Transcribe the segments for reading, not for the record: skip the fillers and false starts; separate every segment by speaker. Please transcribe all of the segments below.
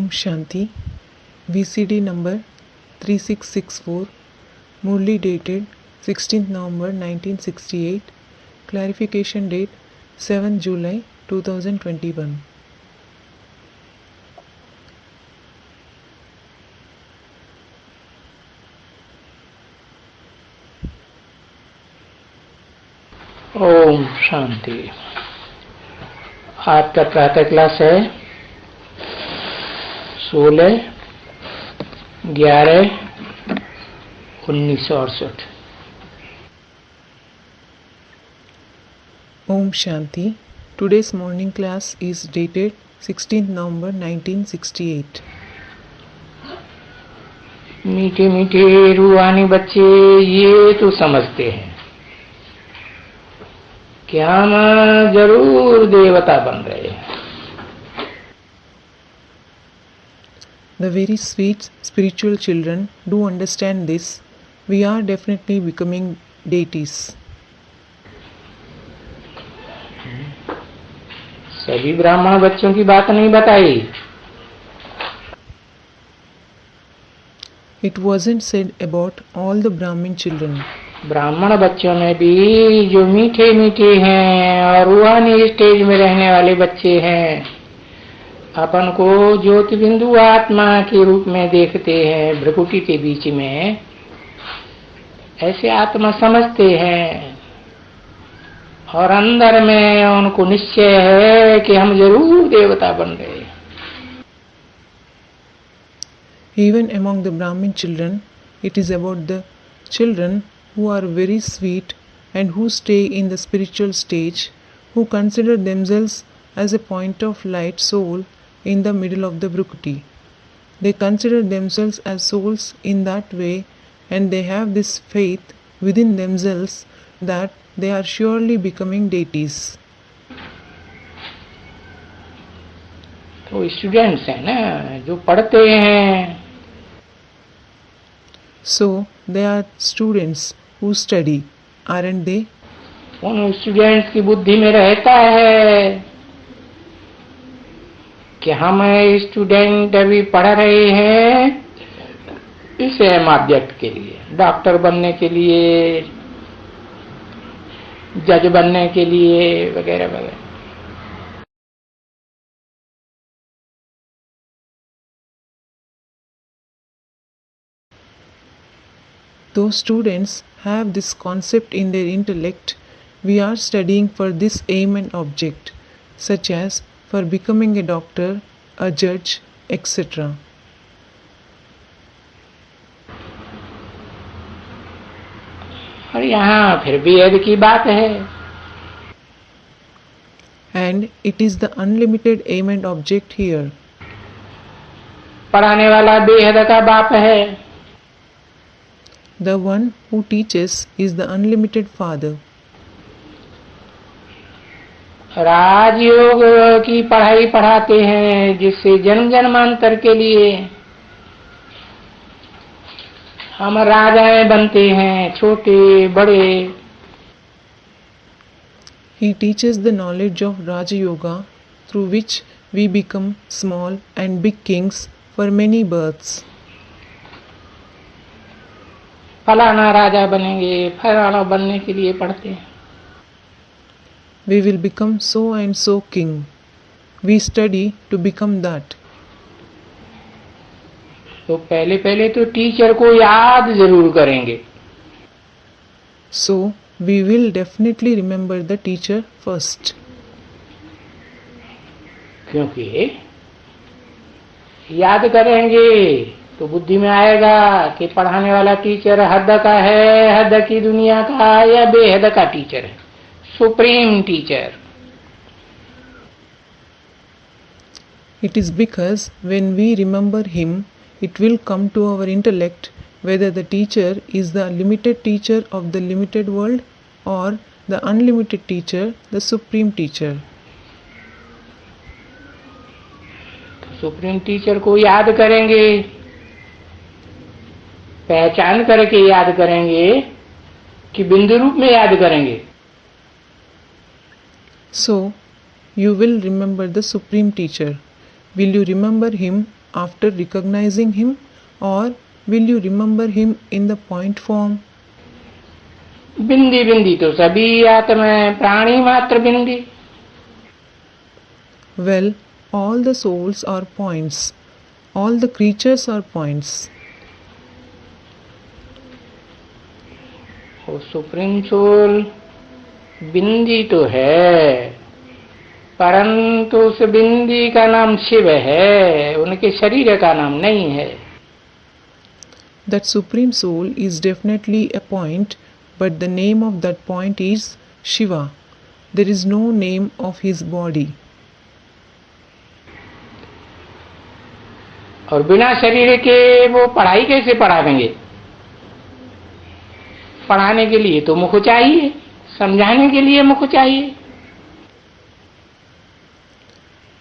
Speaker 1: Om Shanti. VCD number 3664. Murli dated 16th November 1968. Clarification date 7 July 2021.
Speaker 2: Om Shanti. आपका प्रातः class है 16/11/1968।
Speaker 1: Om Shanti. Today's morning class is dated 16th November 1968.
Speaker 2: मीठे मीठे रूहानी बच्चे ये तो समझते हैं कि हम जरूर देवता बन रहे हैं।
Speaker 1: The very sweet spiritual children do understand this. We are definitely becoming deities.
Speaker 2: सभी ब्राह्मण बच्चों की बात नहीं बताई।
Speaker 1: It wasn't said about all the Brahmin children.
Speaker 2: ब्राह्मण बच्चों में भी जो मीठे मीठे हैं और रूहानी स्टेज में रहने वाले बच्चे हैं, अपन को ज्योति बिंदु आत्मा के रूप में देखते हैं भ्रकुटी के बीच में, ऐसे आत्मा समझते हैं और अंदर में उनको निश्चय है कि हम जरूर देवता बन रहे हैं।
Speaker 1: Even among the Brahmin children, it is about the children who are very sweet and who stay in the spiritual stage, who consider themselves as a point of light soul in the middle of the Bhrukuti. They consider themselves as souls in that way, and they have this faith within themselves that they are surely becoming deities.
Speaker 2: तो students हैं ना जो पढ़ते हैं,
Speaker 1: So they are students who study, aren't they?
Speaker 2: उन students की बुद्धि में रहता है कि हम स्टूडेंट अभी पढ़ रहे हैं इस एम ऑब्जेक्ट के लिए, डॉक्टर बनने के लिए, जज बनने के लिए, वगैरह वगैरह।
Speaker 1: Those students have this concept in their intellect. We are studying for this aim and object, such as for becoming a doctor, a judge, etc.
Speaker 2: और यहाँ फिर वेद की बात है,
Speaker 1: And it is the unlimited aim and object here.
Speaker 2: पढ़ाने वाला बेहद का बाप है।
Speaker 1: The one who teaches is the unlimited Father.
Speaker 2: राजयोग की पढ़ाई पढ़ाते हैं जिससे जन्म जन्मांतर के लिए हम राजाएं बनते हैं, छोटे बड़े।
Speaker 1: He teaches the knowledge of Raja Yoga through which we become small and big kings for many births.
Speaker 2: फलाना राजा बनेंगे, फलाना बनने के लिए पढ़ते हैं।
Speaker 1: We will become so and so king. We study to become that.
Speaker 2: तो पहले पहले तो टीचर को याद जरूर करेंगे।
Speaker 1: So we will definitely remember the teacher first.
Speaker 2: क्योंकि याद करेंगे तो बुद्धि में आएगा कि पढ़ाने वाला टीचर हद का है, हद की दुनिया का या बेहद का टीचर है, supreme teacher.
Speaker 1: It is because when we remember him, it will come to our intellect whether the teacher is the limited teacher of the limited world or the unlimited teacher, the supreme teacher.
Speaker 2: Supreme teacher को याद करेंगे, पहचान करके याद करेंगे कि बिंदु रूप में याद करेंगे।
Speaker 1: So you will remember the supreme teacher. Will you remember him after recognizing him, or will you remember him in the point form?
Speaker 2: बिंदी बिंदी तो सभी आत्मा है, प्राणी मात्र बिंदी।
Speaker 1: Well, all the souls are points. All the creatures are points.
Speaker 2: वो supreme soul बिंदी तो है, परंतु उस बिंदी का नाम शिव है, उनके शरीर का नाम नहीं है।
Speaker 1: That supreme soul is definitely a point, but the name of that point is Shiva. There is no name of his body.
Speaker 2: और बिना शरीर के वो पढ़ाई कैसे पढ़ावेंगे? पढ़ाने के लिए तो मुख चाहिए, समझाने के लिए मुख चाहिए।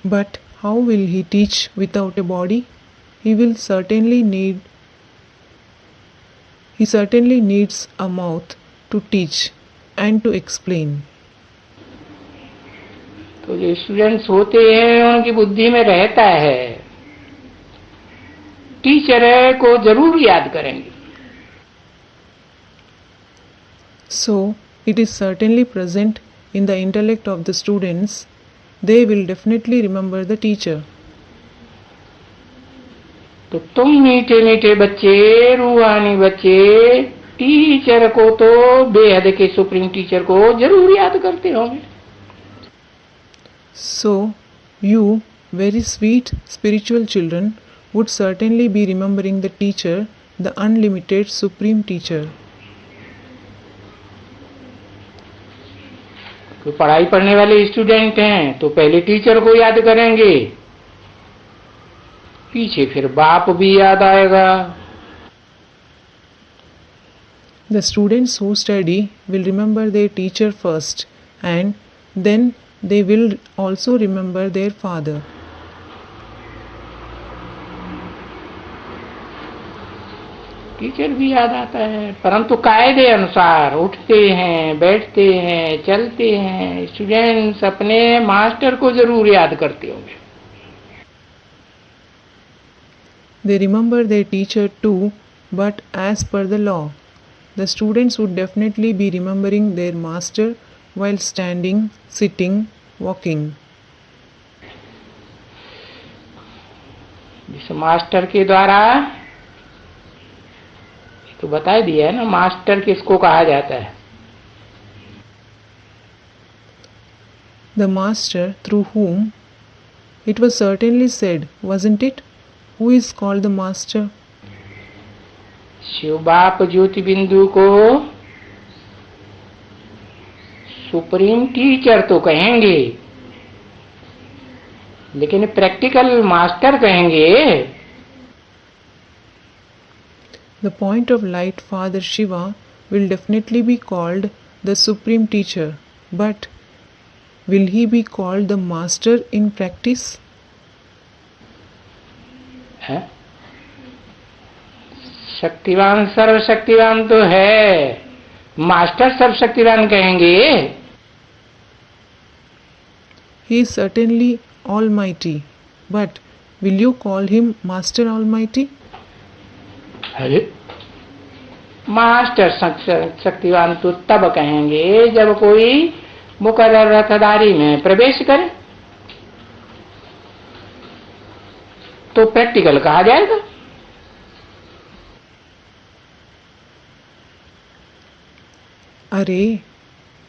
Speaker 1: But how will he teach without a body? He certainly needs a mouth to teach and to explain.
Speaker 2: तो जो स्टूडेंट्स होते हैं उनकी बुद्धि में रहता है, टीचर को जरूर याद करेंगे।
Speaker 1: So, it is certainly present in the intellect of the students. They will definitely remember the teacher.
Speaker 2: तो तुम मीठे मीठे बच्चे, रूहानी बच्चे, टीचर को तो बेहद के सुप्रीम टीचर को जरूर याद करते होंगे।
Speaker 1: So, you, very sweet spiritual children, would certainly be remembering the teacher, the unlimited supreme teacher.
Speaker 2: तो पढ़ाई पढ़ने वाले स्टूडेंट हैं तो पहले टीचर को याद करेंगे, पीछे फिर बाप भी याद आएगा।
Speaker 1: The students who study will remember their teacher first, and then they will also remember their father.
Speaker 2: Teacher भी याद आता है, परंतु कायदे अनुसार उठते हैं, बैठते हैं, चलते हैं, स्टूडेंट्स अपने मास्टर को जरूर याद करते होंगे।
Speaker 1: They remember their teacher too, but as per the law, the students would definitely be remembering their master while standing, sitting, walking.
Speaker 2: इस मास्टर के द्वारा तो बता दिया है ना, मास्टर किसको कहा जाता है?
Speaker 1: The master through whom it was certainly said, wasn't it? Who is called the master?
Speaker 2: Shiv बाप ज्योति बिंदु को सुप्रीम टीचर तो कहेंगे, लेकिन प्रैक्टिकल मास्टर कहेंगे।
Speaker 1: The point of light Father Shiva will definitely be called the supreme teacher, but will he be called the master in practice?
Speaker 2: है? शक्तिवान सर्वशक्तिवान तो है, मास्टर सर्वशक्तिवान कहेंगे।
Speaker 1: He is certainly almighty, but will you call him Master Almighty?
Speaker 2: अरे master शक्तिवान तो तब कहेंगे जब कोई मुकर्रर रथधारी में प्रवेश करे, तो प्रैक्टिकल कहा जाएगा।
Speaker 1: Array,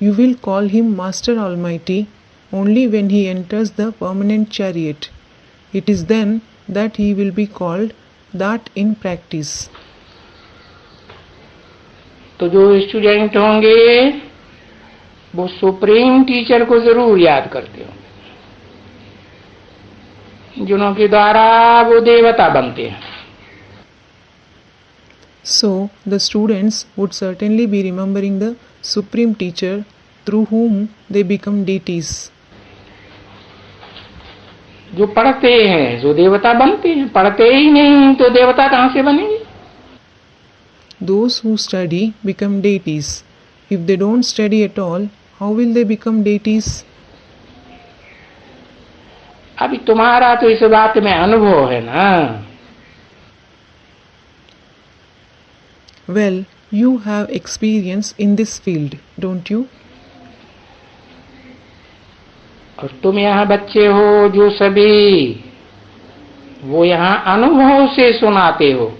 Speaker 1: you will call him Master Almighty only when he enters the permanent chariot. It is then that he will be called that in practice.
Speaker 2: तो जो स्टूडेंट होंगे वो सुप्रीम टीचर को जरूर याद करते होंगे, जिन्हों के द्वारा वो देवता बनते हैं।
Speaker 1: So, the students would certainly be remembering the supreme teacher through whom they become deities.
Speaker 2: जो पढ़ते हैं जो देवता बनते हैं, पढ़ते ही नहीं तो देवता कहाँ से बनेंगे?
Speaker 1: Those who study become deities. If they don't study at all, how will they become deities?
Speaker 2: अभी तुम्हारा तो इस बात में अनुभव है ना।
Speaker 1: Well, you have experience in this field, don't you?
Speaker 2: और तुम यहाँ बच्चे हो जो सभी, वो यहाँ अनुभव से सुनाते हो।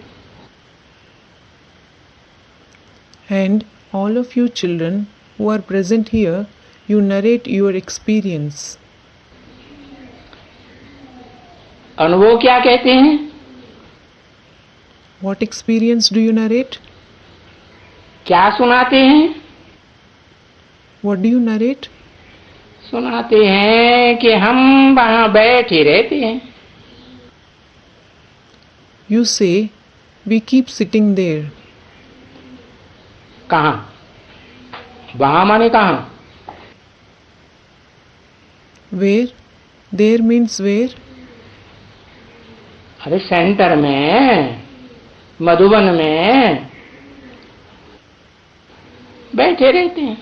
Speaker 1: And all of you children who are present here, you narrate your experience.
Speaker 2: अनुभव क्या कहते हैं?
Speaker 1: What experience do you narrate?
Speaker 2: क्या सुनाते हैं?
Speaker 1: What do you narrate?
Speaker 2: सुनाते हैं कि हम वहां बैठे रहते हैं।
Speaker 1: You say, we keep sitting there.
Speaker 2: कहाँ? वहां माने कहाँ?
Speaker 1: Where? There means where?
Speaker 2: अरे सेंटर में, मधुबन में बैठे रहते हैं।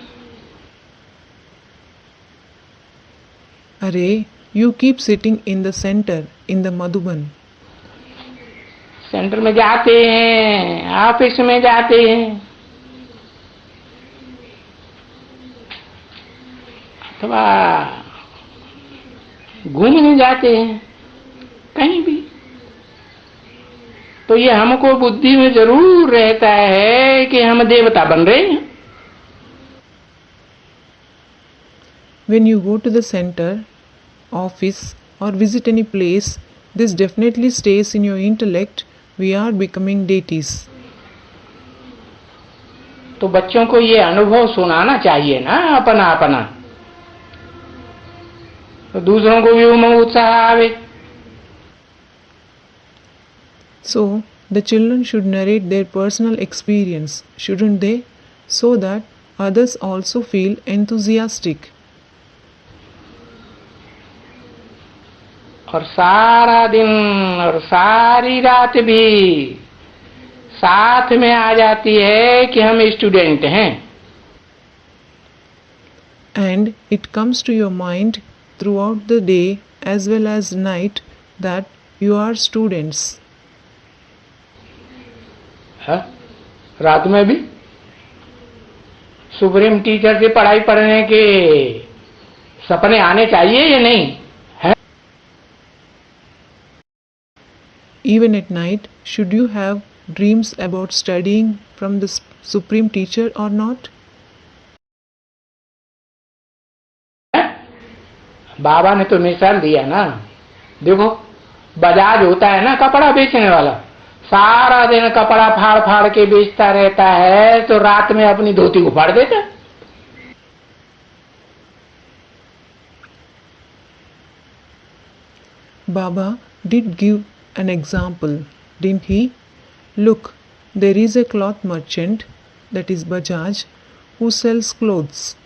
Speaker 1: Array, you keep sitting in the center, in the Madhuban.
Speaker 2: Centre में जाते हैं, ऑफिस में जाते हैं, अथवा घूमने जाते हैं, कहीं भी। तो ये हमको बुद्धि में जरूर रहता है कि हम देवता बन रहे हैं।
Speaker 1: When you go to the center, office, or visit any place, this definitely stays in your intellect. We are becoming deities.
Speaker 2: तो बच्चों को ये अनुभव सुनाना चाहिए ना अपना अपना, तो दूसरों को भी उमंग उत्साह आवे।
Speaker 1: So, the children should narrate their personal experience, shouldn't they? So that others also feel enthusiastic.
Speaker 2: और सारा दिन और सारी रात भी साथ में आ जाती है कि हम स्टूडेंट हैं।
Speaker 1: And it comes to your mind throughout the day as well as night that you are students.
Speaker 2: है? रात में भी सुप्रीम टीचर से पढ़ाई पढ़ने के सपने आने चाहिए या नहीं?
Speaker 1: Even at night, should you have dreams about studying from the supreme teacher or not?
Speaker 2: बाबा ने तो मिसाल दिया ना, देखो बाजार होता है ना कपड़ा बेचने वाला, सारा दिन कपड़ा फाड़ फाड़ के बेचता रहता है, तो रात में अपनी धोती उफाड़ देता।
Speaker 1: Baba did give an example, didn't he? Look, there is a cloth merchant, that is Bajaj, who sells clothes.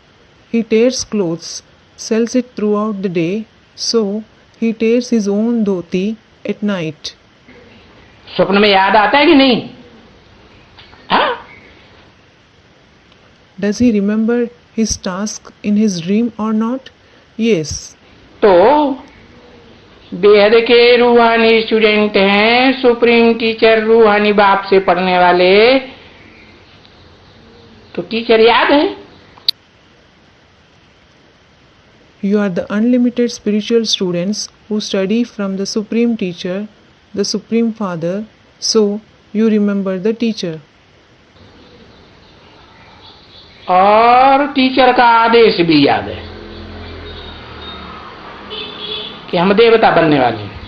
Speaker 1: He tears clothes, sells it throughout the day, so he tears his own dhoti at night.
Speaker 2: स्वप्न में याद आता है कि नहीं? हाँ?
Speaker 1: Does he remember his task in his dream or not? Yes.
Speaker 2: तो बेहद के रूहानी स्टूडेंट हैं, सुप्रीम टीचर रूहानी बाप से पढ़ने वाले, तो टीचर याद है।
Speaker 1: You are the unlimited spiritual students who study from the supreme teacher, the supreme father, so you remember the teacher.
Speaker 2: और टीचर का आदेश भी याद है कि हम देवता बनने वाले हैं।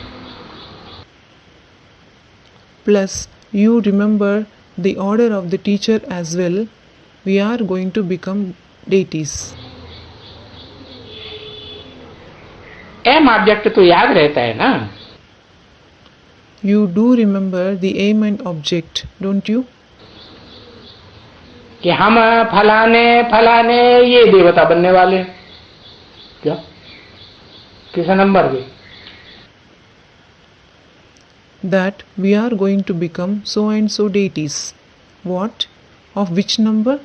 Speaker 1: Plus, you remember the order of the teacher as well. We are going to become deities.
Speaker 2: Aim object तो याद रहता है ना।
Speaker 1: You do remember the aim and object, don't you?
Speaker 2: कि हम फलाने फलाने ये देवता बनने वाले हैं। क्या किस नंबर के?
Speaker 1: That we are going to become so and so deities. What? Of which number?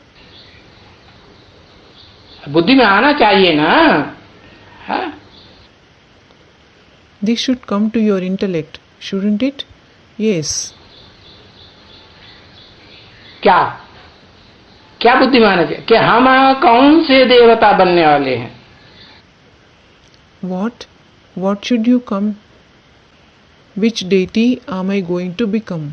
Speaker 2: बुद्धि में आना चाहिए ना। हाँ?
Speaker 1: This should come to your intellect, shouldn't it? Yes.
Speaker 2: क्या क्या बुद्धिमान है कि हम कौन से देवता बनने वाले हैं?
Speaker 1: What should you come? Which deity am I going to become?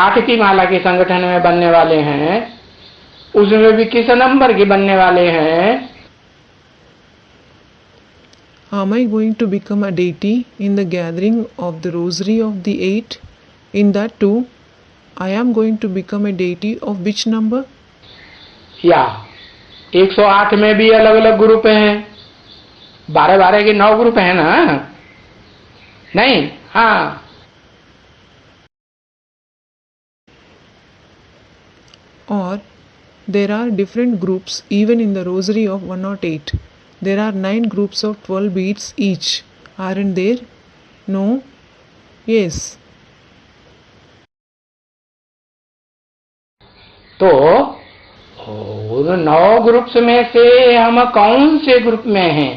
Speaker 2: आठ की माला के संगठन में बनने वाले हैं, उसमें भी किस नंबर के बनने वाले हैं?
Speaker 1: Am I going to become a deity in the gathering of the rosary of the eight? In that too, I am going to become a deity of which number?
Speaker 2: या 108 में भी अलग अलग ग्रुप हैं, 12 के 9 ग्रुप हैं ना? नहीं, हाँ,
Speaker 1: Or there are different groups even in the rosary of 108. There are 9 groups of 12 beads each, aren't there? No? Yes.
Speaker 2: तो 9 ग्रुप्स में से हम कौन से ग्रुप में हैं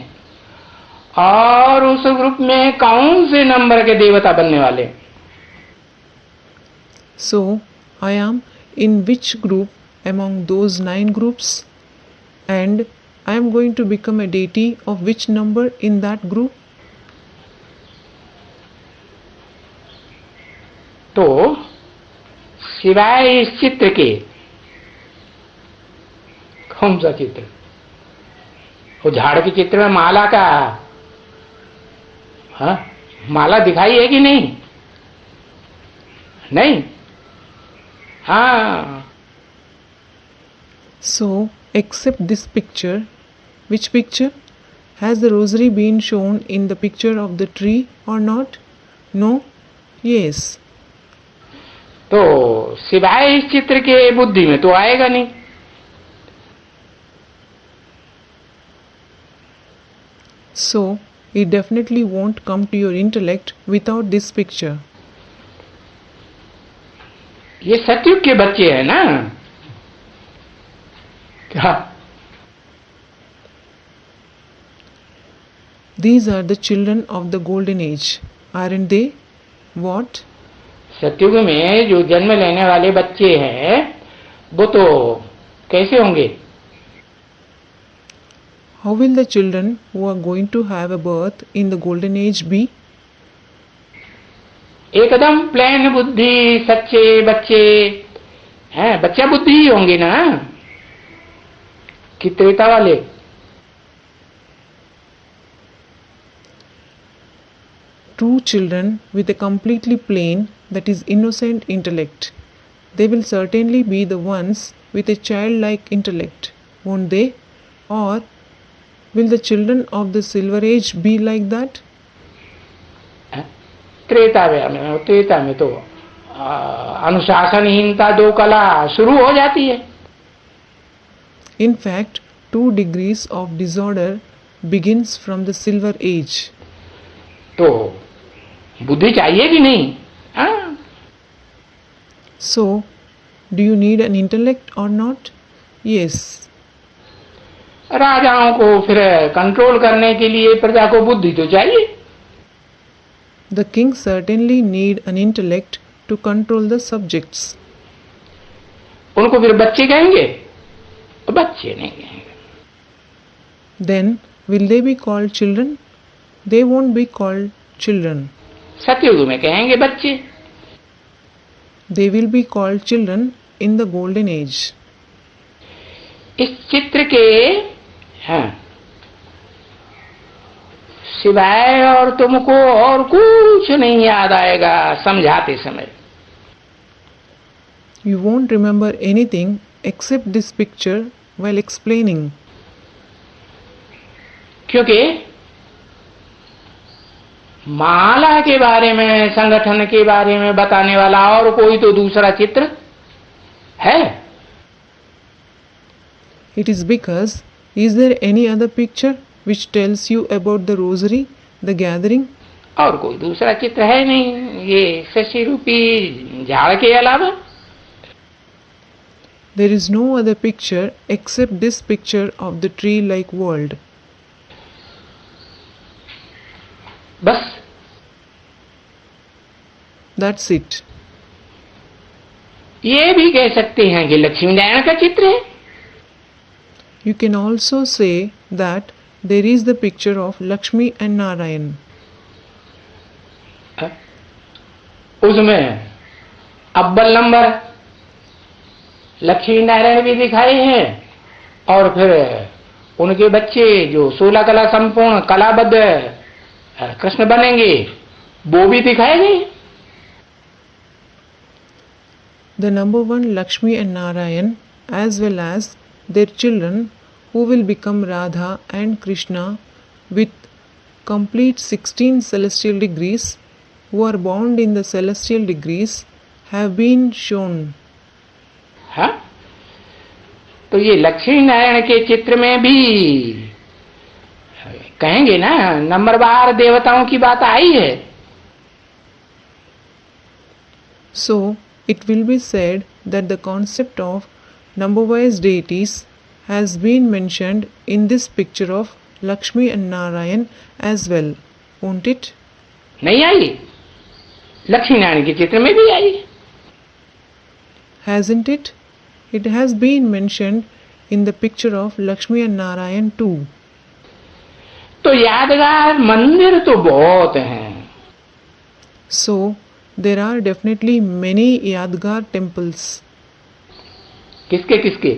Speaker 2: और उस ग्रुप में कौन से नंबर के देवता बनने वाले?
Speaker 1: So, I am in which group among those 9 groups, and I am going to become a deity of which number in that group?
Speaker 2: तो सिवाय इस चित्र के कौन सा चित्र? वो झाड़ के चित्र में माला का, हाँ, माला दिखाई है कि नहीं? नहीं, हाँ.
Speaker 1: So, except this picture, which picture? Has the rosary been shown in the picture of the tree or not? No? Yes.
Speaker 2: तो सिवाय इस चित्र के बुद्धि में तो आएगा नहीं.
Speaker 1: So, it definitely won't come to your intellect without this picture.
Speaker 2: ये सतयुग के बच्चे हैं ना? क्या?
Speaker 1: These are the children of the golden age, aren't they? What?
Speaker 2: सतयुग में जो जन्म लेने वाले बच्चे हैं वो तो कैसे होंगे?
Speaker 1: How will the children who are going to have a birth in the golden age be?
Speaker 2: एकदम प्लेन बुद्धि, सच्चे बच्चे हैं. बच्चा बुद्धि ही होंगे ना कि त्रेता वाले?
Speaker 1: True children with a completely plain, that is innocent intellect. They will certainly be the ones with a childlike intellect, won't they? Or will the children of the silver age be like that?
Speaker 2: Treta में तो अनुशासनहीनता 2 कला शुरू हो जाती है.
Speaker 1: In fact, 2 degrees of disorder begins from the silver age.
Speaker 2: तो बुद्धि चाहिए कि नहीं? हाँ?
Speaker 1: So, do you need an intellect or not? Yes.
Speaker 2: राजाओं को फिर कंट्रोल करने के लिए प्रजा को बुद्धि तो चाहिए.
Speaker 1: The kings certainly need an intellect to control the subjects.
Speaker 2: उनको फिर बच्चे कहेंगे? बच्चे नहीं कहेंगे.
Speaker 1: Then, will they be called children? They won't be called children.
Speaker 2: सतयुग में कहेंगे बच्चे.
Speaker 1: They will be called children in the golden age.
Speaker 2: इस चित्र के हाँ, सिवाय और तुमको और कुछ नहीं याद आएगा समझाते समय.
Speaker 1: You won't remember anything except this picture while explaining.
Speaker 2: क्योंकि माला के बारे में, संगठन के बारे में बताने वाला और कोई तो दूसरा चित्र है.
Speaker 1: It is because, is there any other picture which tells you about the rosary, the gathering?
Speaker 2: और कोई दूसरा चित्र है नहीं ये शशि रूपी झाड़ के अलावा.
Speaker 1: There is no other picture except this picture of the tree-like world.
Speaker 2: बस
Speaker 1: That's it.
Speaker 2: ये भी कह सकते हैं कि लक्ष्मी नारायण का चित्र है।
Speaker 1: You can also say that there is the picture of Lakshmi and Narayan.
Speaker 2: उसमें अव्वल नंबर लक्ष्मी नारायण भी दिखाए हैं और फिर उनके बच्चे जो 16 कला संपूर्ण कलाबद्ध कृष्ण बनेंगे वो भी दिखाए गए।
Speaker 1: The number one Lakshmi and Narayan, as well as their children who will become Radha and Krishna with complete 16 celestial degrees, who are bound in the celestial degrees, have been shown.
Speaker 2: हाँ, तो ये लक्ष्मी नारायण के चित्र में भी कहेंगे ना नंबरवार देवताओं की बात आई है।
Speaker 1: So, it will be said that the concept of number-wise deities has been mentioned in this picture of Lakshmi and Narayan as well, won't it?
Speaker 2: नहीं आई, लक्ष्मी नारायण के चित्र में भी आई।
Speaker 1: Hasn't it? It has been mentioned in the picture of Lakshmi and Narayan too.
Speaker 2: तो यादगार मंदिर तो बहुत हैं।
Speaker 1: So, there are definitely many Yadgar temples.
Speaker 2: किसके किसके?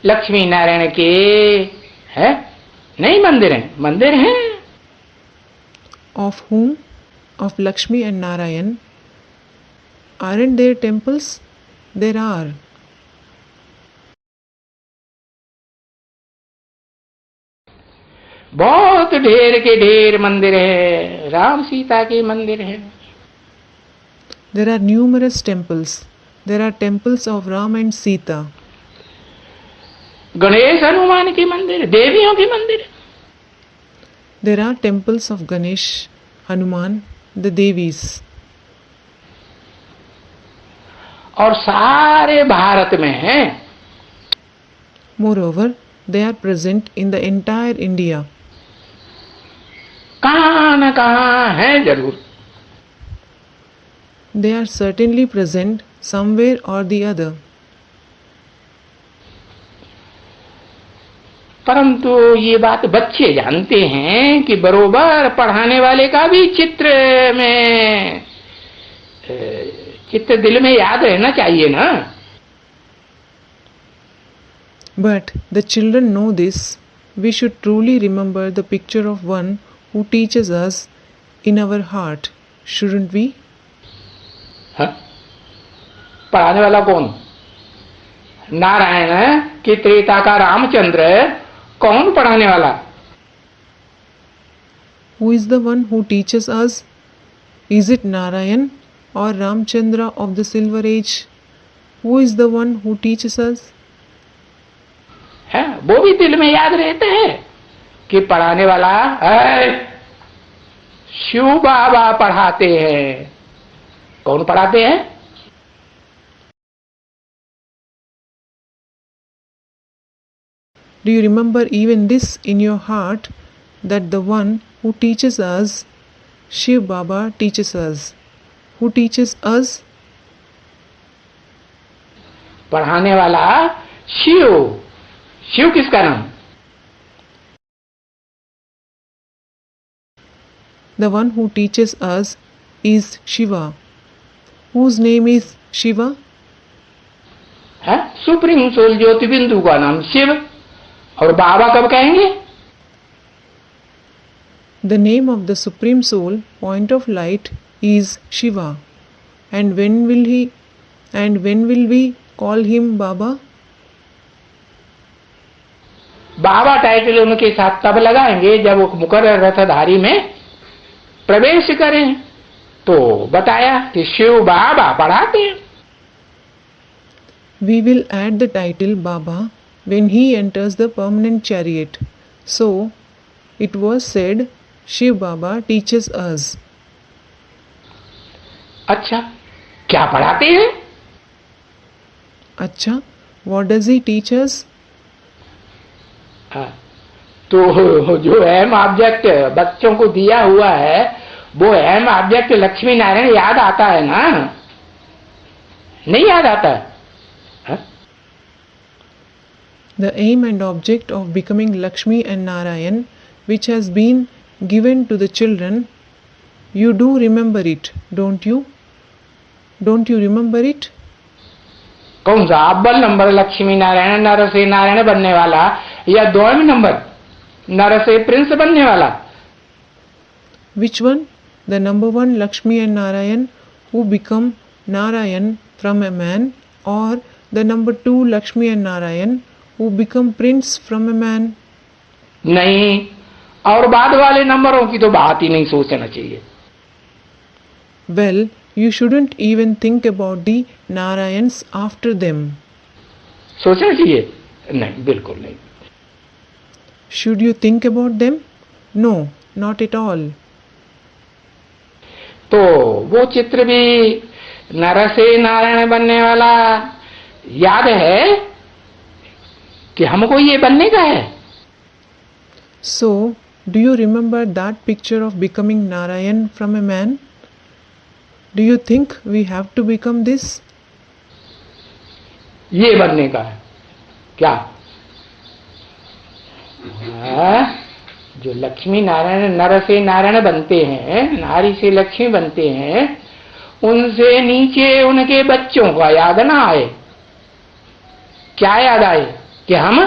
Speaker 2: लक्ष्मी नारायण के है? नहीं मंदिर हैं, मंदिर हैं।
Speaker 1: Of whom? Of Lakshmi and Narayan. Aren't there temples? There are.
Speaker 2: बहुत ढेर के ढेर मंदिर है, राम सीता के मंदिर है।
Speaker 1: There are numerous temples. There are temples of Ram and Sita.
Speaker 2: Ganesh Hanuman के मंदिर, देवियों के मंदिर।
Speaker 1: There are temples of Ganesh, Hanuman, the Devis.
Speaker 2: और सारे भारत में हैं।
Speaker 1: Moreover, they are present in the entire India.
Speaker 2: कहाँ न कहाँ हैं जरूर।
Speaker 1: They are certainly present somewhere or the other.
Speaker 2: परंतु ये बात बच्चे जानते हैं कि बरोबर पढ़ाने वाले का भी चित्र दिल में याद रहना चाहिए ना।
Speaker 1: But the children know this. We should truly remember the picture of one who teaches us in our heart, shouldn't we?
Speaker 2: हाँ? पढ़ाने वाला कौन? नारायण कि त्रेता का रामचंद्र? कौन पढ़ाने वाला?
Speaker 1: Who is the one who teaches us? Is it Narayan or Ramchandra of the Silver Age? Who is the one who teaches us?
Speaker 2: है वो भी दिल में याद रहता है कि पढ़ाने वाला शिव बाबा पढ़ाते हैं। कौन पढ़ाते हैं?
Speaker 1: Do you remember even this in your heart, that the one who teaches us, Shiv Baba teaches us? Who teaches us?
Speaker 2: पढ़ाने वाला शिव। शिव किसका नाम?
Speaker 1: The one who teaches us is Shiva. Whose name is Shiva?
Speaker 2: है supreme soul ज्योति बिंदु का नाम शिव। और बाबा कब कहेंगे?
Speaker 1: The name of the Supreme Soul, point of light, is Shiva. And when will we call him Baba?
Speaker 2: Baba title उनके साथ तब लगाएंगे जब वो मुकर्रर रथधारी में प्रवेश करें। तो बताया कि शिव बाबा पढ़ाते हैं।
Speaker 1: We will add the title Baba when he enters the permanent chariot. So, it was said, Shiv Baba teaches us.
Speaker 2: अच्छा, क्या पढ़ाते हैं?
Speaker 1: अच्छा, what does he teach us?
Speaker 2: हाँ, तो जो एम ऑब्जेक्ट बच्चों को दिया हुआ है वो एम ऑब्जेक्ट लक्ष्मी नारायण याद आता है ना? नहीं याद आता है? हाँ?
Speaker 1: The aim and object of becoming Lakshmi and Narayan, which has been given to the children, you do remember it, don't you? Don't you remember it?
Speaker 2: कौन सा अव्वल नंबर लक्ष्मी नारायण नर से नारायण बनने वाला या दोवें नंबर नर से प्रिंस बनने वाला?
Speaker 1: Which one? The number one Lakshmi and Narayan who become Narayan from a man, or the number two Lakshmi and Narayan who become prince from a man?
Speaker 2: नहीं, और बाद वाले नंबरों की तो बात ही नहीं सोचना चाहिए.
Speaker 1: Well, you shouldn't even think about the Narayans after them.
Speaker 2: सोचना चाहिए? नहीं, बिल्कुल नहीं.
Speaker 1: Should you think about them? No, not at all.
Speaker 2: तो वो चित्र भी नर से नारायण बनने वाला याद है कि हमको ये बनने का है?
Speaker 1: So, do you remember that picture of becoming Narayan from a man? Do you think we have to become this?
Speaker 2: ये बनने का है क्या? जो लक्ष्मी नारायण नर से नारायण बनते हैं, नारी से लक्ष्मी बनते हैं, उनसे नीचे उनके बच्चों का याद ना आए. क्या याद आए? कि हम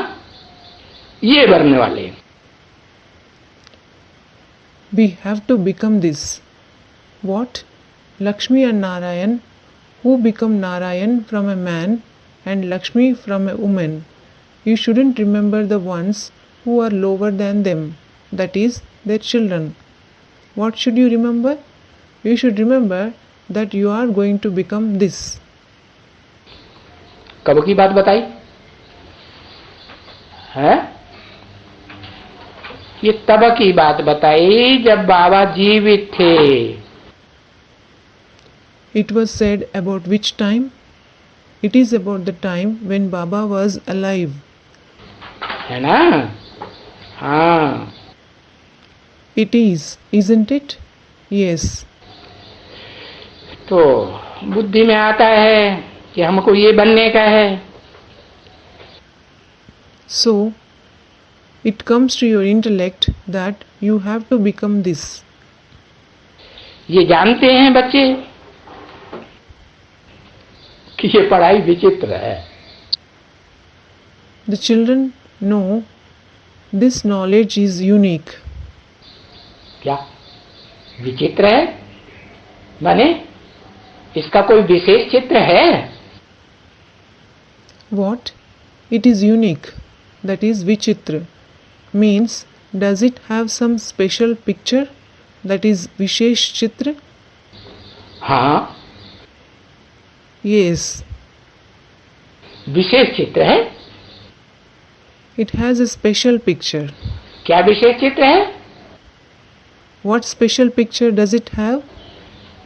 Speaker 2: ये बनने वाले हैं.
Speaker 1: We have to become this. What? Lakshmi and Narayan, who become Narayan from a man and Lakshmi from a woman. You shouldn't remember the ones who are lower than them, that is, their children. What should you remember? You should remember that you are going to become this.
Speaker 2: कब की बात बताई है? ये तब की बात बताई जब बाबा जीवित थे.
Speaker 1: It was said about which time? It is about the time when Baba was alive.
Speaker 2: है ना? हाँ.
Speaker 1: It is, isn't it? Yes.
Speaker 2: तो बुद्धि में आता है कि हमको ये बनने का है.
Speaker 1: So, it comes to your intellect that you have to become this.
Speaker 2: ये जानते हैं बच्चे कि ये पढ़ाई विचित्र है.
Speaker 1: The children know this knowledge is unique.
Speaker 2: क्या विचित्र है? माने इसका कोई विशेष चित्र है?
Speaker 1: What? It is unique. That is Vichitra. Means, does it have some special picture? That is Vishesh Chitra?
Speaker 2: हाँ.
Speaker 1: Yes.
Speaker 2: विशेष चित्र है.
Speaker 1: It has a special picture.
Speaker 2: क्या विशेष चित्र है?
Speaker 1: What special picture does it have?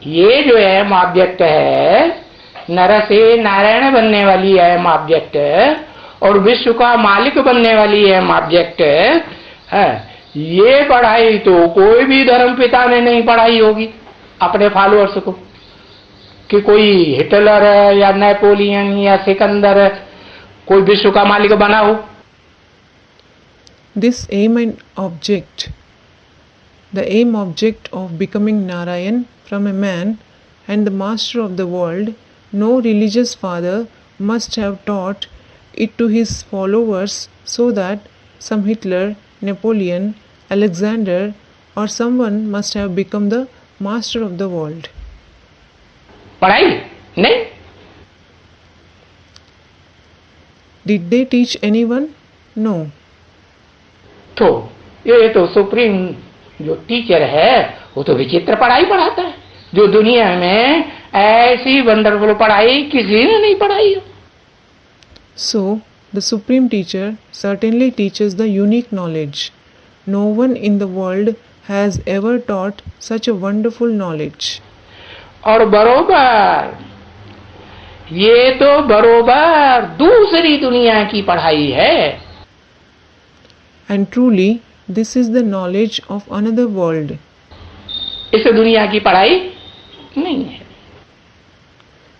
Speaker 2: ये जो एम ऑब्जेक्ट है, नर से नारायण बनने वाली एम ऑब्जेक्ट और विश्व का मालिक बनने वाली एम ऑब्जेक्ट है. ये पढ़ाई तो कोई भी धर्म पिता ने नहीं पढ़ाई होगी अपने फॉलोअर्स को कि कोई हिटलर या नेपोलियन या सिकंदर कोई विश्व का मालिक बना हो.
Speaker 1: This aim and object, the aim object of becoming Narayan from a man and the master of the world, no religious father must have taught it to his followers so that some Hitler, Napoleon, Alexander or someone must have become the master of the world.
Speaker 2: पढ़ाई नहीं.
Speaker 1: Did they teach anyone? No.
Speaker 2: तो ये तो supreme जो teacher है वो तो विचित्र पढ़ाई पढ़ाता है जो दुनिया में ऐसी वंडरफुल पढ़ाई किसी ने नहीं पढ़ाई हो.
Speaker 1: So, the supreme teacher certainly teaches the unique knowledge. No one in the world has ever taught such a wonderful knowledge.
Speaker 2: और बरोबर ये तो बरोबर दूसरी दुनिया की पढ़ाई है।
Speaker 1: And truly, this is the knowledge of another world.
Speaker 2: इस दुनिया की पढ़ाई नहीं है।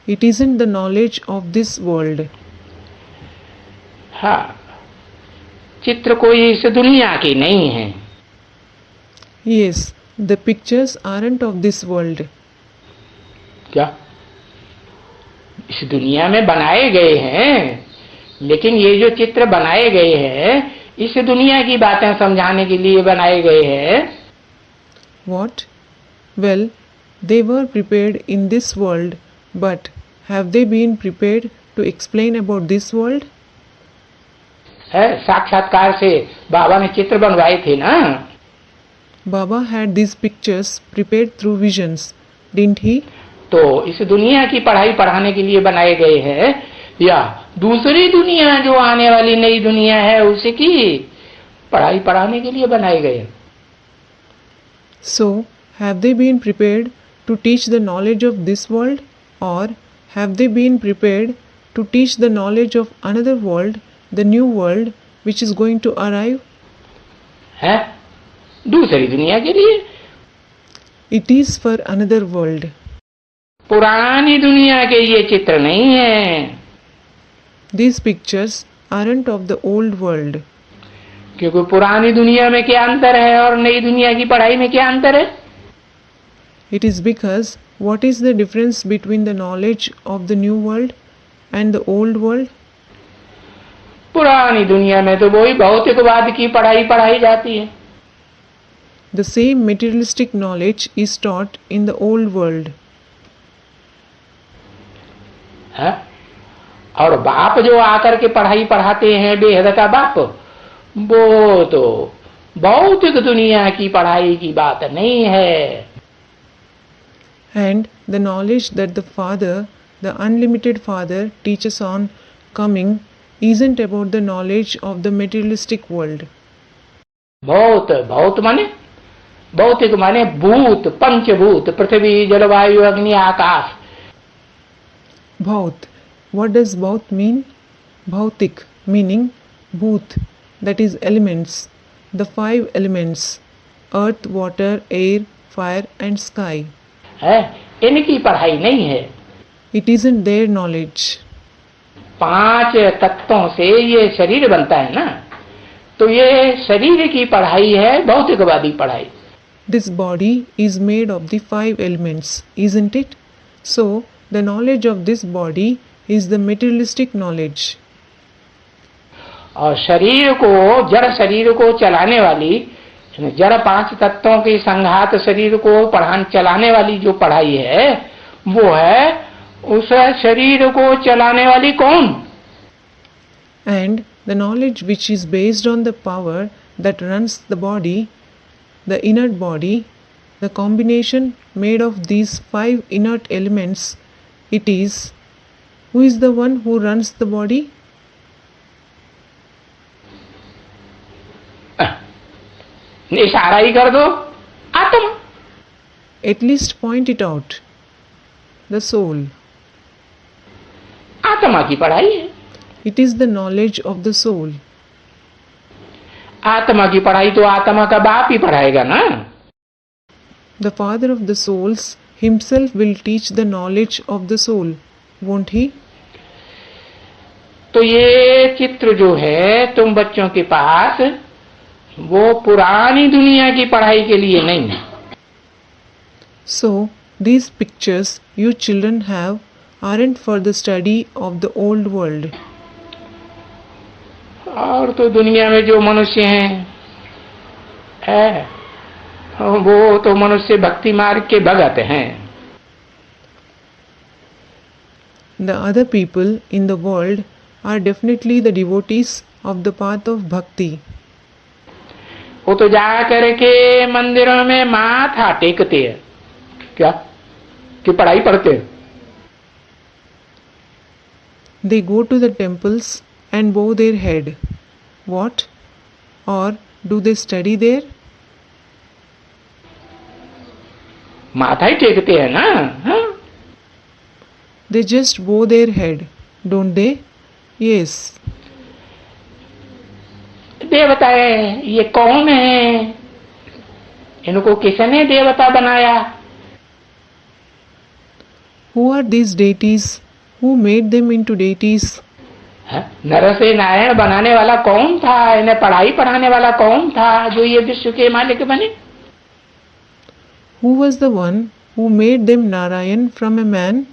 Speaker 1: It isn't the knowledge of this world.
Speaker 2: हाँ, चित्र कोई इस दुनिया की नहीं है।
Speaker 1: Yes, the pictures aren't of this world.
Speaker 2: क्या इस दुनिया में बनाए गए हैं, लेकिन ये जो चित्र बनाए गए हैं इस दुनिया की बातें समझाने के लिए बनाए गए हैं।
Speaker 1: What? Well, they were prepared in this world, but have they been prepared to explain about this world?
Speaker 2: है, साक्षात्कार से बाबा ने चित्र बनवाए थे ना।
Speaker 1: Baba had these pictures prepared through visions, didn't he?
Speaker 2: तो इस दुनिया की पढ़ाई पढ़ाने के लिए बनाए गए हैं या दूसरी दुनिया जो आने वाली नई दुनिया है उसकी पढ़ाई पढ़ाने के लिए बनाए गए हैं?
Speaker 1: So, have they been prepared to teach the knowledge of this world, or have they been prepared to teach the knowledge of another world, the new world which is going to arrive?
Speaker 2: है दूसरी दुनिया के लिए।
Speaker 1: It is for another world.
Speaker 2: पुरानी दुनिया के ये चित्र नहीं है,
Speaker 1: These pictures aren't of the old world.
Speaker 2: क्योंकि पुरानी दुनिया में क्या अंतर है और नई दुनिया की पढ़ाई में क्या अंतर है?
Speaker 1: It is because what is the difference between the knowledge of the new world and the old world?
Speaker 2: पुरानी दुनिया में तो वही भौतिकवाद की पढ़ाई पढ़ाई जाती है।
Speaker 1: The same materialistic knowledge is taught in the old world.
Speaker 2: है? और बाप जो आकर के पढ़ाई पढ़ाते हैं बेहद का बाप, वो तो भौतिक दुनिया की पढ़ाई की बात नहीं है।
Speaker 1: And the knowledge that the Father, the unlimited Father, teaches on coming isn't about the knowledge of the materialistic world.
Speaker 2: भौत भौत माने भौतिक माने भूत, पंचभूत, पृथ्वी जलवायु अग्नि आकाश।
Speaker 1: Bhaut. What does Bhaut mean? Bhautik meaning Bhoot, that is elements, the 5 elements, earth, water, air, fire and sky.
Speaker 2: है, इनकी पढ़ाई नहीं है।
Speaker 1: It isn't their knowledge.
Speaker 2: 5 तत्वों से ये शरीर बनता है ना, तो ये शरीर की पढ़ाई है भौतिकवादी पढ़ाई।
Speaker 1: This body is made of the 5 elements, isn't it? So, the knowledge of this body is the materialistic knowledge.
Speaker 2: और शरीर को, जड़ शरीर को चलाने वाली, जड़ 5 तत्वों के संघात शरीर को पढ़ाने चलाने वाली जो पढ़ाई है वो है उस शरीर को चलाने वाली कौन?
Speaker 1: And the knowledge which is based on the power that runs the body, the inert body, the combination made of these 5 inert elements, it is, who is the one who runs the body?
Speaker 2: इशारा ही कर दो, आत्मा।
Speaker 1: At least point it out. The soul.
Speaker 2: आत्मा की पढ़ाई है।
Speaker 1: It is the knowledge of the soul.
Speaker 2: आत्मा की पढ़ाई तो आत्मा का बाप ही पढ़ाएगा ना।
Speaker 1: The father of the souls himself will teach the knowledge of the soul, won't he?
Speaker 2: तो ये चित्र जो है तुम बच्चों के पास वो पुरानी दुनिया की पढ़ाई के लिए नहीं है।
Speaker 1: So, these pictures you children have aren't for the study of the old world.
Speaker 2: और तो दुनिया में जो मनुष्य हैं वो तो मनुष्य भक्ति मार्ग के भगत हैं।
Speaker 1: The other people in the world are definitely the devotees of the path of bhakti.
Speaker 2: वो तो जा करके मंदिरों में माथा टेकते हैं, क्या कि पढ़ाई पढ़ते हैं?
Speaker 1: They go to the temples and bow their head. What? Or do they study there?
Speaker 2: माथा ही टेकते हैं ना। हाँ?
Speaker 1: They just bow their head, don't they? Yes.
Speaker 2: देवताएं ये कौन है? इनको किसने देवता बनाया?
Speaker 1: Who are these deities? Who made them into deities?
Speaker 2: नर से नारायण बनाने वाला कौन था? इन्हें पढ़ाई पढ़ाने वाला कौन था जो ये विश्व के मालिक बने?
Speaker 1: Who was the one who made them Narayan from a man?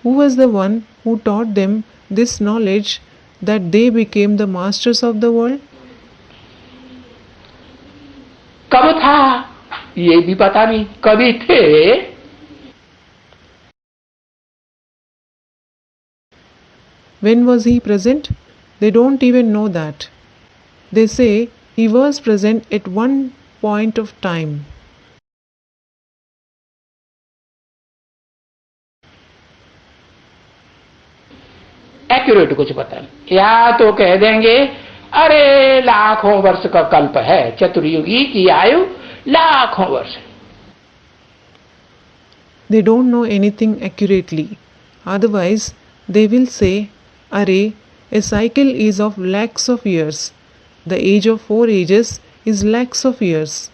Speaker 1: Who was the one who taught them this knowledge that they became the masters of the world?
Speaker 2: कब था ये भी पता नहीं, कभी थे?
Speaker 1: When was he present? They don't even know that. They say he was present at one point of time.
Speaker 2: Accurate कुछ पता नहीं, या तो कह देंगे अरे लाखों वर्ष का कल्प है, चतुर्युगी की आयु लाखों वर्ष.
Speaker 1: They don't know anything accurately. Otherwise, they will say, Array, a cycle is of lakhs of years. The age of 4 ages is lakhs of years.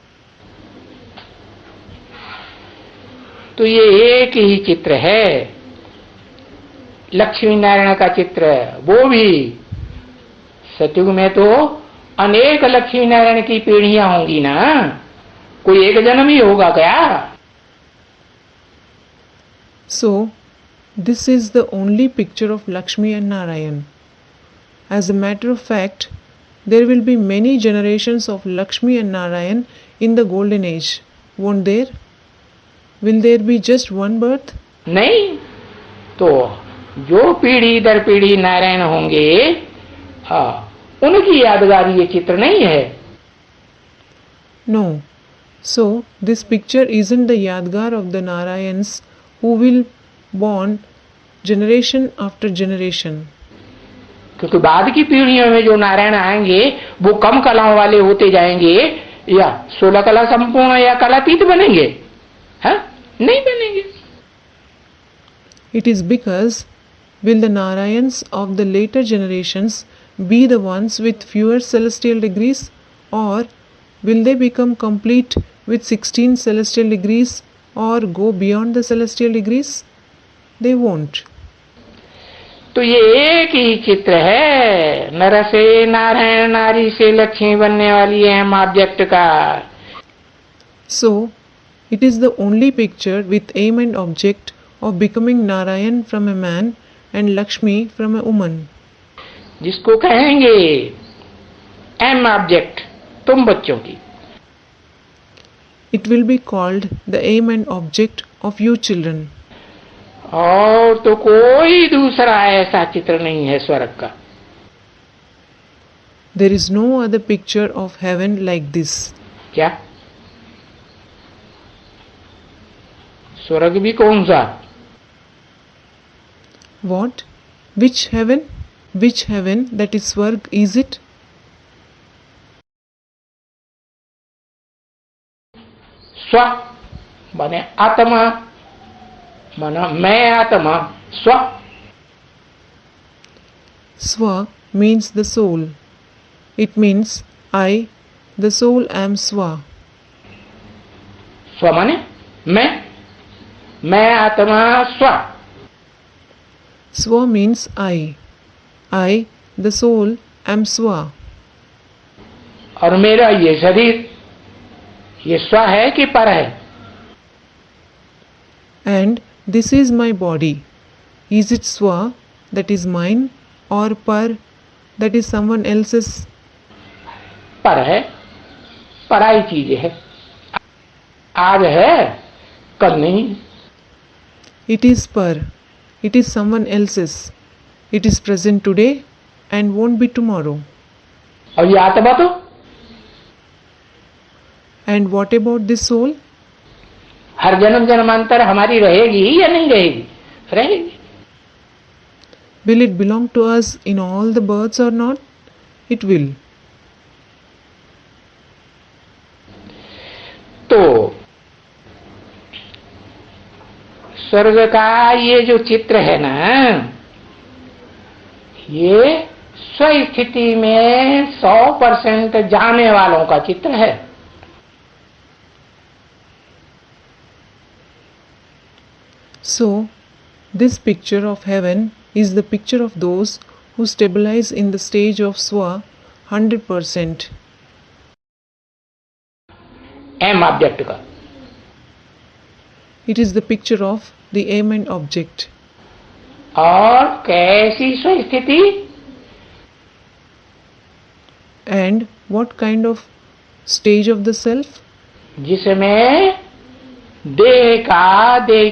Speaker 2: तो ये एक ही चित्र है, लक्ष्मी नारायण का चित्र. वो भी सतयुग में तो अनेक लक्ष्मी नारायण की पीढ़ियां होंगी ना, कोई एक जन्म ही होगा क्या?
Speaker 1: So, this is the only picture of Lakshmi and Narayan. As a matter of fact, there will be many generations of Lakshmi and Narayan in the golden age, won't there? Will there be just one birth?
Speaker 2: नहीं, तो जो पीढ़ी दर पीढ़ी नारायण होंगे, उनकी यादगारी ये चित्र नहीं है.
Speaker 1: No. So, this picture isn't the Yadgar of the Narayans who will born generation after generation.
Speaker 2: क्योंकि बाद की पीढ़ियों में जो नारायण आएंगे वो कम कलाओं वाले होते जाएंगे, या 16 कला संपूर्ण या कलातीत बनेंगे? नहीं बनेंगे.
Speaker 1: It is because will the Narayans of the later generations be the ones with fewer celestial degrees, or will they become complete with 16 celestial degrees or go beyond the celestial degrees? They won't.
Speaker 2: तो ये एक ही चित्र है, नर से नारायण, नारी से लक्ष्मी बनने वाली है हम ऑब्जेक्ट का.
Speaker 1: So, it is the only picture with aim and object of becoming Narayan from a man and Lakshmi from a woman.
Speaker 2: जिसको कहेंगे एम ऑब्जेक्ट तुम बच्चों की.
Speaker 1: It will be called the aim and object of you children.
Speaker 2: और तो कोई दूसरा ऐसा चित्र नहीं है स्वर्ग का.
Speaker 1: There is no other picture of heaven like this.
Speaker 2: क्या स्वर्ग भी कौन सा?
Speaker 1: What? Which heaven? Which heaven, that is Swarg, is it?
Speaker 2: स्व माने आत्मा, माना मैं आत्मा. स्व
Speaker 1: Swa means the soul. It means I, the soul, am Swa.
Speaker 2: स्व माने मैं आत्मा. स्व
Speaker 1: Swa means I, the soul, am Swa.
Speaker 2: और मेरा ये शरीर ये स्व है कि पर है?
Speaker 1: And this is my body. Is it Swa, that is mine, or Par, that is someone else's?
Speaker 2: पर है, पराई चीज है. आज है कल नहीं.
Speaker 1: It is Par. It is someone else's. It is present today and won't be tomorrow.
Speaker 2: और ये आत्मा तो
Speaker 1: And what about this soul?
Speaker 2: हर जन्म जन्मांतर हमारी रहेगी या नहीं रहेगी? रहेगी.
Speaker 1: Will it belong to us in all the births or not? It will.
Speaker 2: तो स्वर्ग का ये जो चित्र है ना, ये स्वस्थिति में 100% जाने वालों का चित्र है।
Speaker 1: So, this picture of heaven is the picture of those who stabilize in the stage of Swa 100%.
Speaker 2: Aim object का।
Speaker 1: It is the picture of the aim and object.
Speaker 2: और कैसी स्वस्थिति?
Speaker 1: And what kind of stage of the self?
Speaker 2: जिसमें देह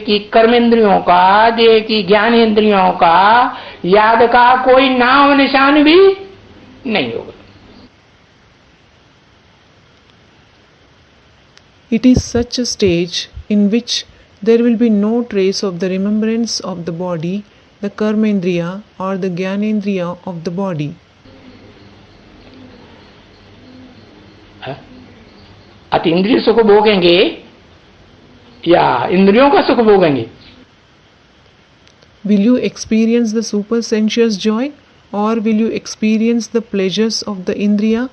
Speaker 2: की कर्मेंद्रियों का, देह की ज्ञानेंद्रियों का, याद का कोई नाम निशान भी नहीं होगा।
Speaker 1: It is such a stage in which there will be no trace of the remembrance of the body, the karmendriya or the gyanendriya of the body.
Speaker 2: अतीन्द्रिय सुख भोगेंगे या इंद्रियों का सुख भोगेंगे?
Speaker 1: Will you experience the supersensuous joy or will you experience the pleasures of the indriya?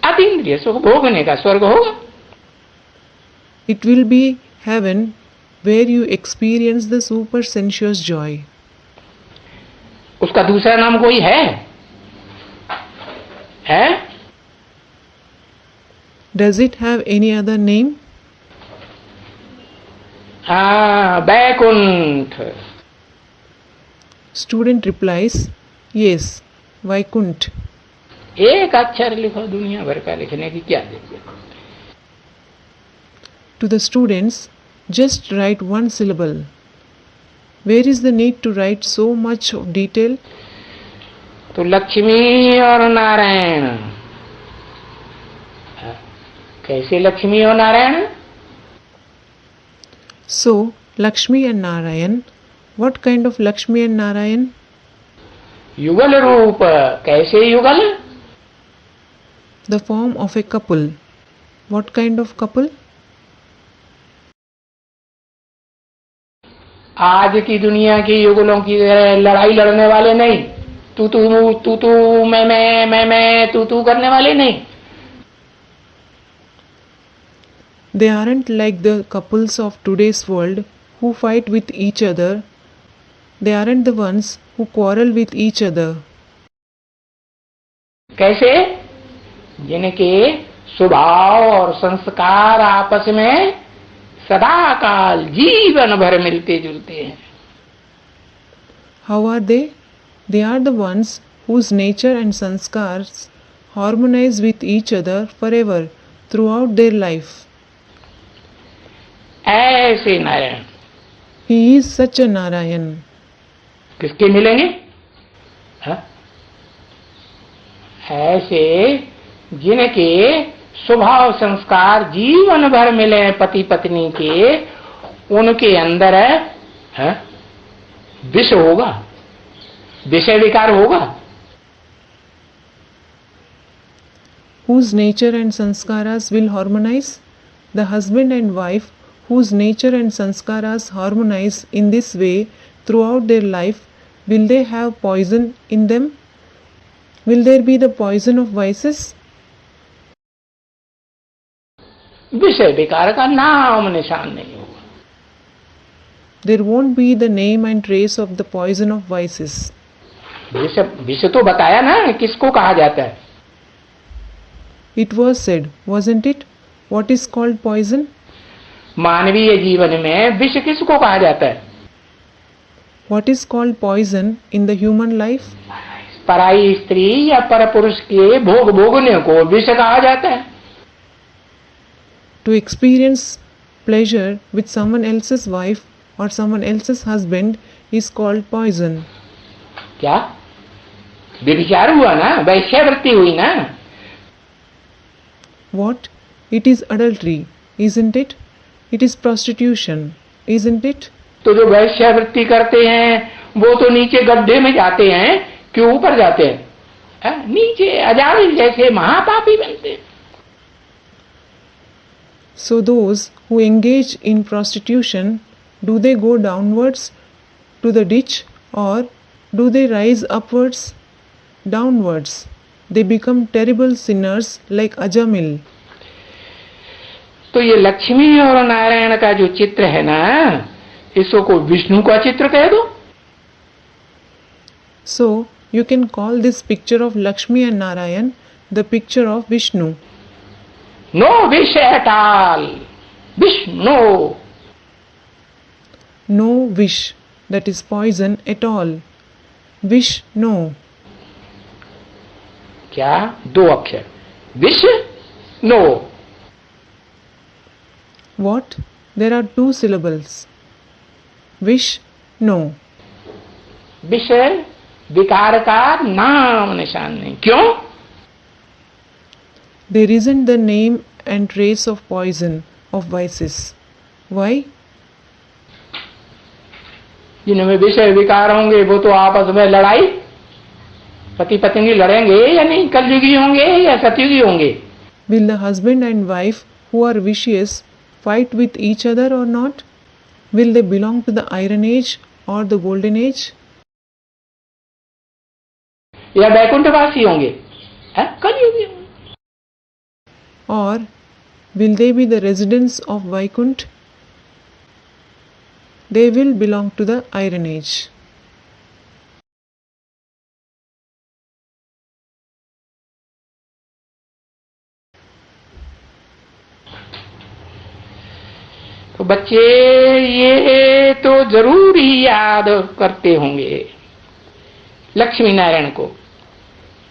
Speaker 2: अतीन्द्रिय सुख भोगने का स्वर्ग होगा।
Speaker 1: It will be heaven where you experience the supersensuous joy.
Speaker 2: उसका दूसरा नाम कोई है?
Speaker 1: Does it have any other name?
Speaker 2: Vaikuntha.
Speaker 1: Student replies, yes, Vaikunt.
Speaker 2: एक अक्षर लिखो, दुनिया भर का लिखने की क्या जरूरत?
Speaker 1: To the students, just write one syllable. Where is the need to write so much of detail?
Speaker 2: तो लक्ष्मी और नारायण, कैसे लक्ष्मी और Narayan?
Speaker 1: So, Lakshmi and Narayan, what kind of Lakshmi and Narayan?
Speaker 2: युगल रूप, कैसे युगल?
Speaker 1: The form of a couple. What kind of couple?
Speaker 2: आज की दुनिया की युगलों की लड़ाई लड़ने वाले नहीं, तू मैं तू करने वाले नहीं।
Speaker 1: They aren't like the couples of today's world who fight with each other. They aren't the ones who quarrel with each other.
Speaker 2: कैसे? जिनके स्वभाव और संस्कार आपस में सदा काल जीवन भर मिलते जुलते हैं।
Speaker 1: How are they? They are the ones whose nature and sanskars harmonize with each other forever throughout their life.
Speaker 2: ऐसे Narayan,
Speaker 1: He is such a Narayan.
Speaker 2: किसके मिलेंगे? ऐसे जिनके स्वभाव संस्कार जीवन भर मिले पति पत्नी के, उनके अंदर विष होगा, विषय विकार होगा।
Speaker 1: Whose nature and sanskaras will harmonize? The husband and wife whose nature and sanskaras harmonize in this way throughout their life, will they have poison in them? Will there be the poison of vices?
Speaker 2: विषय विकार का नाम निशान नहीं होगा।
Speaker 1: There won't be the name and trace of the poison of vices.
Speaker 2: विष तो बताया ना किसको कहा जाता है?
Speaker 1: It was said, wasn't it? What is called poison?
Speaker 2: मानवीय जीवन में विष किसको कहा जाता है?
Speaker 1: What is called poison in the human life?
Speaker 2: पराई स्त्री या पर पुरुष के भोग भोगने को विष कहा जाता है।
Speaker 1: To experience pleasure with someone else's wife or someone else's husband is called poison.
Speaker 2: क्या? व्यभिचार हुआ ना, वैश्यावृत्ति हुई ना।
Speaker 1: What? It is adultery, isn't it? It is prostitution, isn't it?
Speaker 2: तो जो वैश्यावृत्ति करते हैं वो तो नीचे गड्ढे में जाते हैं, क्यों ऊपर जाते हैं? नीचे अजामिल जैसे महापापी बनते हैं।
Speaker 1: So those who engage in prostitution Do they go downwards to the ditch or do they rise upwards? Downwards. They become terrible sinners like Ajamil.
Speaker 2: तो ये लक्ष्मी और नारायण का जो चित्र है ना, इसको विष्णु का चित्र कह दो.
Speaker 1: So, you can call this picture of Lakshmi and Narayan the picture of Vishnu.
Speaker 2: No wish at all. Vishnu.
Speaker 1: No wish, that is poison at all. Wish, no.
Speaker 2: क्या? दो अक्षर. Wish, no.
Speaker 1: What? There are two syllables. Wish, no.
Speaker 2: विषय विकार का नाम निशान नहीं. क्यों?
Speaker 1: There isn't the name and trace of poison, of vices. Why?
Speaker 2: जिनमें विषय विकार होंगे वो तो आपस में लड़ाई, पति पत्नी लड़ेंगे या नहीं? कलयुगी होंगे या सतयुगी होंगे?
Speaker 1: Will the husband and wife who are vicious fight with each other or not? Will they belong to the Iron Age or the Golden Age?
Speaker 2: या वैकुंठवासी होंगे? कलयुगी होंगे.
Speaker 1: Or will they be the residents of Vaikunt? They will belong to the Iron Age.
Speaker 2: तो बच्चे ये तो जरूर ही याद करते होंगे लक्ष्मी नारायण को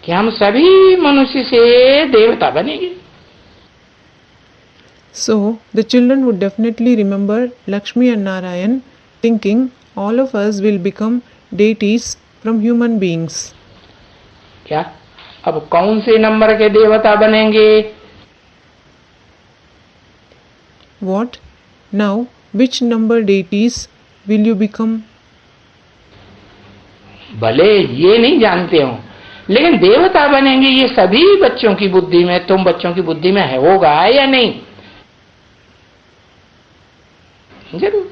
Speaker 2: कि हम सभी मनुष्य से देवता बनेंगे.
Speaker 1: So, the children would definitely remember Lakshmi and Narayan thinking all of us will become deities from human beings.
Speaker 2: क्या? अब कौन से नंबर के देवता बनेंगे?
Speaker 1: What? Now, which number deities will you become?
Speaker 2: भले ये नहीं जानते हो, लेकिन देवता बनेंगे ये सभी बच्चों की बुद्धि में, तुम बच्चों की बुद्धि में है, होगा या नहीं? जरूर.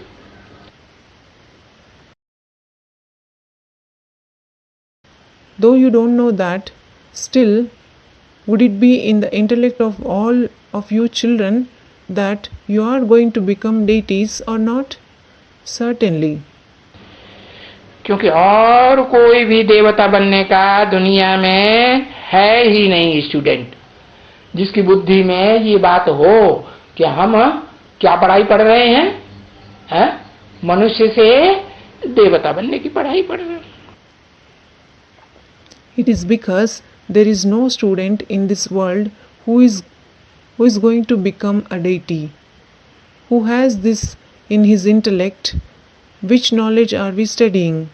Speaker 1: Though you don't know that, still, would it be in the intellect of all of you children that you are going to become deities or not? Certainly.
Speaker 2: क्योंकि और कोई भी देवता बनने का दुनिया में है ही नहीं स्टूडेंट, जिसकी बुद्धि में ये बात हो कि हम क्या पढ़ाई पढ़ रहे हैं, मनुष्य से देवता बनने की पढ़ाई पढ़ रहे हैं.
Speaker 1: It is because there is no student in this world who is going to become a deity. Who has this in his intellect? Which knowledge are we studying?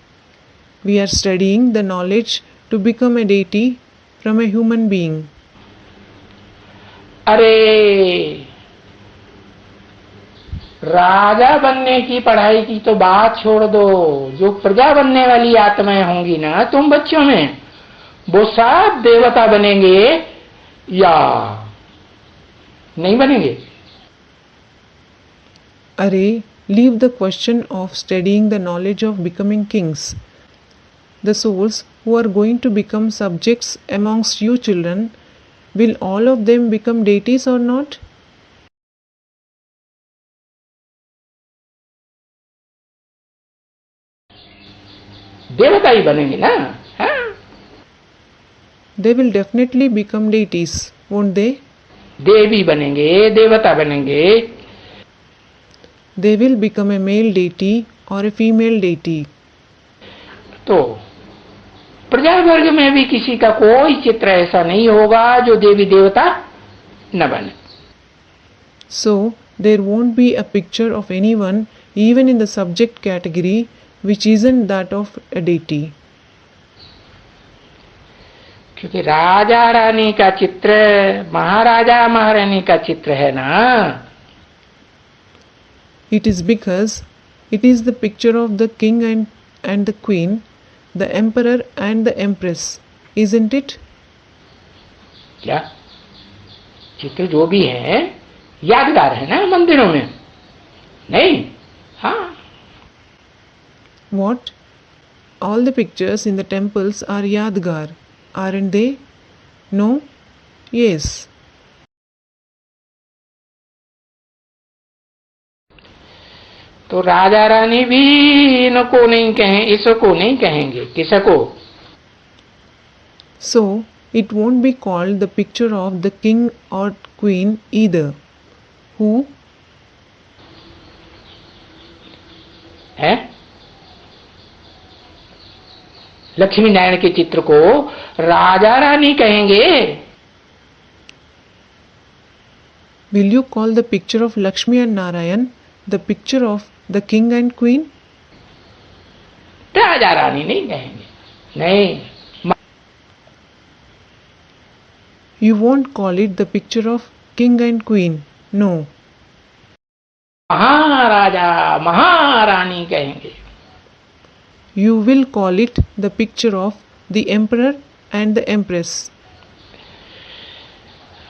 Speaker 1: We are studying the knowledge to become a deity from a human being.
Speaker 2: अरे राजा बनने की पढ़ाई की तो बात छोड़ दो, जो प्रजा बनने वाली आत्माएं होंगी ना तुम बच्चों में, वो सब देवता बनेंगे या नहीं बनेंगे?
Speaker 1: Array, leave the question of studying the knowledge of becoming kings. The souls who are going to become subjects amongst you children, will all of them become deities or not?
Speaker 2: देवता ही बनेंगे ना?
Speaker 1: They will definitely become deities, won't they?
Speaker 2: देवी बनेंगे, देवता बनेंगे.
Speaker 1: They will become a male deity or a female deity.
Speaker 2: तो प्रजा वर्ग में भी किसी का कोई चित्र ऐसा नहीं होगा जो देवी देवता न बने.
Speaker 1: So, there won't be a picture of anyone, even in the subject category, which isn't that of a deity.
Speaker 2: क्योंकि राजा रानी का चित्र, महाराजा महारानी का चित्र है ना.
Speaker 1: It is because it is the picture of the king and the queen, the emperor and the empress, isn't it?
Speaker 2: क्या चित्र जो भी है यादगार है ना मंदिरों में? नहीं. हाँ,
Speaker 1: What? All the pictures in the temples are Yadgar, aren't they? No? Yes.
Speaker 2: तो राजा रानी भी इनको नहीं कहें, इसको नहीं कहेंगे, किसको?
Speaker 1: So, it won't be called the picture of the king or queen either. Who?
Speaker 2: है लक्ष्मी नारायण के चित्र को राजा रानी कहेंगे?
Speaker 1: Will you call the picture of Lakshmi and Narayan the picture of the king and queen?
Speaker 2: Raja Rani नहीं कहेंगे, नहीं.
Speaker 1: You won't call it the picture of king and queen. No.
Speaker 2: महाराजा महारानी कहेंगे.
Speaker 1: You will call it the picture of the emperor and the empress.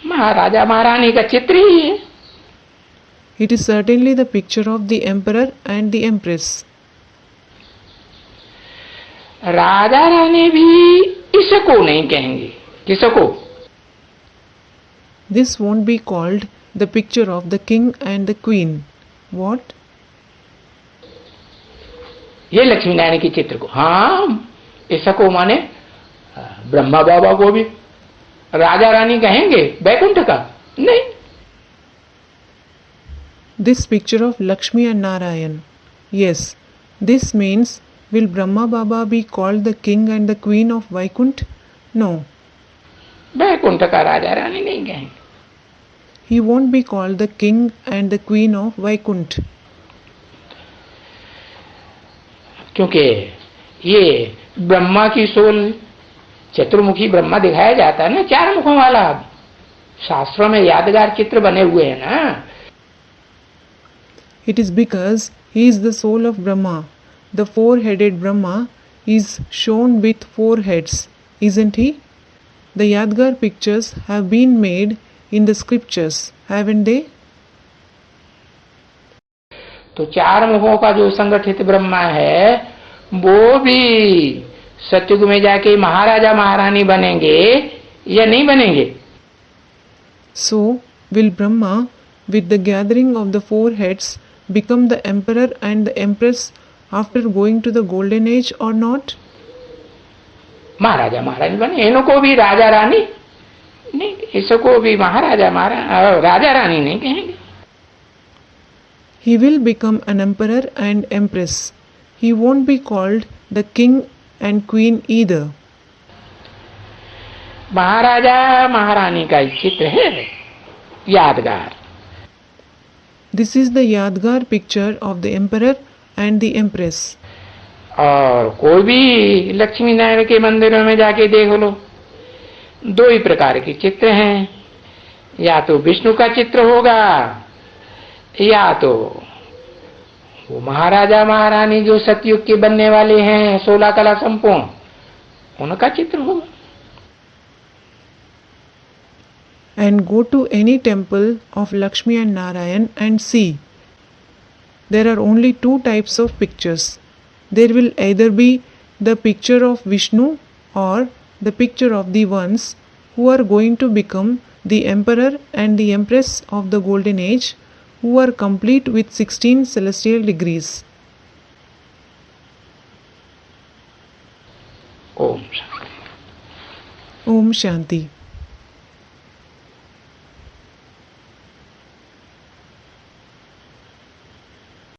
Speaker 2: महाराजा महारानी का चित्र ही है.
Speaker 1: It is certainly the picture of the emperor and the empress.
Speaker 2: Raja Rani भी इसको नहीं कहेंगे, किसको?
Speaker 1: This won't be called the picture of the king and the queen. What?
Speaker 2: ये लक्ष्मी नारायण के चित्र को, हाँ, इसको माने ब्रह्मा बाबा को भी राजा रानी कहेंगे बैकुंठ का? नहीं.
Speaker 1: This picture of Lakshmi and Narayan. Yes, this means will Brahma Baba be called the king and the queen of Vaikunt? No.
Speaker 2: Baikunth का राजा रानी नहीं कहेंगे.
Speaker 1: He won't be called the king and the queen of Vaikunt.
Speaker 2: क्योंकि ये ब्रह्मा की soul चतुर्मुखी ब्रह्मा दिखाया जाता है ना, 4 मुखों वाला. शास्त्रों में यादगार चित्र बने हुए हैं ना.
Speaker 1: It is because he is the soul of Brahma. The 4-headed Brahma is shown with 4 heads, isn't he? The Yadgar pictures have been made in the scriptures, haven't they?
Speaker 2: तो 4 मुखों का जो संगठित ब्रह्मा है वो भी सत्युग में जाके महाराजा महारानी बनेंगे या नहीं बनेंगे?
Speaker 1: So, will Brahma, with the gathering of the 4 heads, become the emperor and the empress after going to the golden age or not?
Speaker 2: महाराजा महारानी बने. इनको भी राजा रानी नहीं, इसको भी महाराजा राजा रानी नहीं कहेंगे.
Speaker 1: He will become an emperor and empress. He won't be called the king and queen either.
Speaker 2: महाराजा महारानी का चित्र है यादगार.
Speaker 1: This is the Yadgar picture of the emperor and the empress.
Speaker 2: और कोई भी लक्ष्मी नारायण के मंदिरों में जाके देख लो, 2 ही प्रकार के चित्र हैं. या तो विष्णु का चित्र होगा या तो वो महाराजा महारानी जो सतयुग के बनने वाले हैं 16 कला संपूर्ण, उनका चित्र होगा.
Speaker 1: And go to any temple of Lakshmi and Narayan and see. There are only 2 types of pictures. There will either be the picture of Vishnu or the picture of the ones who are going to become the emperor and the empress of the golden age, who are complete with 16 celestial degrees.
Speaker 2: Om Shanti.
Speaker 1: Om Shanti.